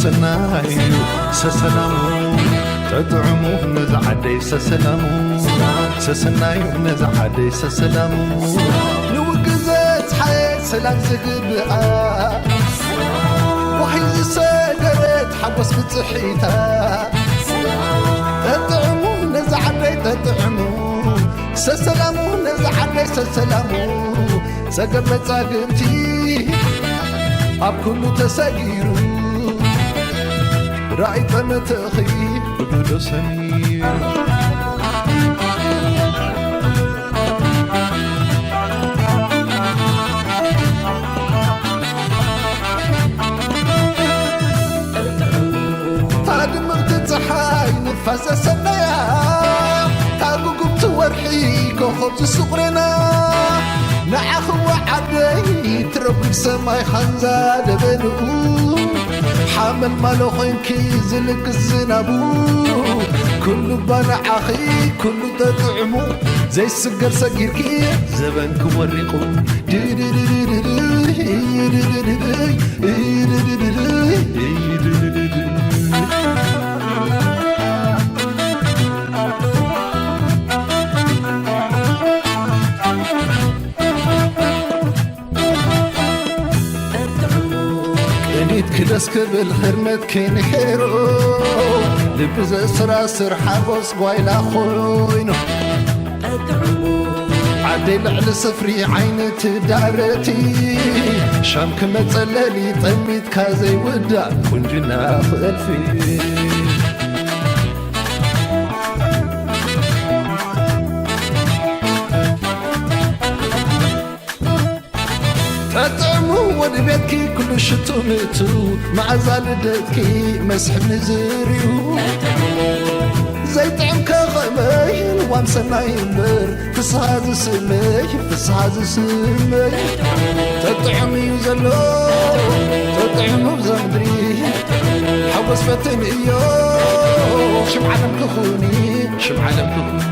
سسنايو سسلامو تطعمو نزعدي سسلامو سسنايو نزعدي سسلامو نوقزت حي سلام زقبقا وحي سقرت حبس بتصحيتا تطعمو نزعدي تطعمو سسلامو نزعدي سسلامو سقبت ساقمتي اب كله تساقيرو رأي فمتخي بدو سمير تاد مغتتحاي نفاسة سنايا تاقو قمت ورحي كوخبت السقرنا نعخو عدي تربك سماي خنزا دبنو حامل مالو خينكي زلك الزنابو كله بانا عخي كله تطعمو زي السقر سقيركي زبنك وريقو كدس كبل خرمت كين خيرو لبز سراسر حبس قويلا خوينو عدل على سفري عينت دارتي شامك متسللي طميت كازي ودا كنجنا خلفي تطعمو ودبيتكي كل شتو متو مع زالدتكي مسح نزريو زي طعمك غمين وامسنا يمبر فسهاز سمي فسهاز سمي تطعمي زلو تطعمو زمدري حوس فتن ايو شمعالم كخوني شمعالم كخوني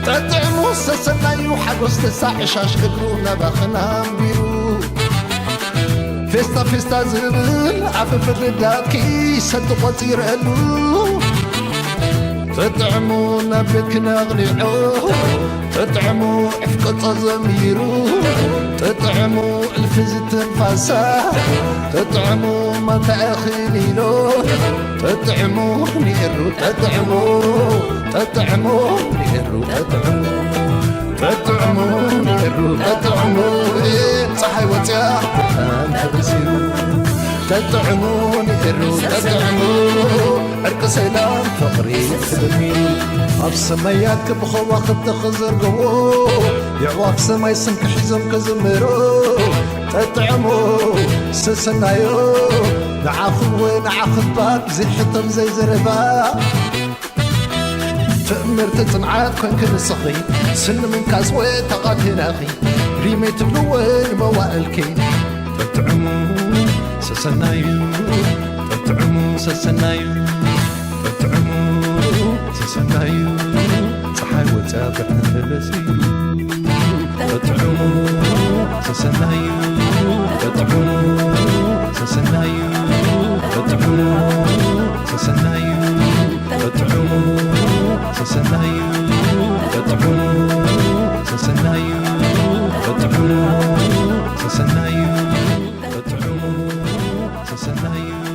تطعمو سسنايو حقوس تساعي شاش قدرونا باخنا مبيرو فيستا فيستا زبل عفف الرداكي صدق وطير قلو تطعمو نبتك نغلعو تطعمو عفقة زميرو تطعمو الفز تنفاسا تطعمو ما تأخليلو تطعمو نيرو تطعمو تطعمو نيرو تطعمو تطعمو نيرو تطعمو صحي وتيا أنا بسيرو تطعمو نيرو تطعمو عرق سلام فقري خدمي أب سميات بخو وقت خزر قوو يعواف سماي سمك حزم كزمرو تطعمو سسنايو نعاخو نعاخد باك زي حطم زي زربا تأمر تتنعاد كون كن الصخي سن من كاسوي تقاد هناخي ريميت بلوين موالكي تطعمو سسنايو تطعمو سسنايو تطعمو سسنايو صحاي وتابع نفسي تطعمو سسنايو تطعمو سسنايو تطعمو سسنايو تطعمو سسنايو تطعمو سسنايو تطعمو سسنايو تطعمو سسنايو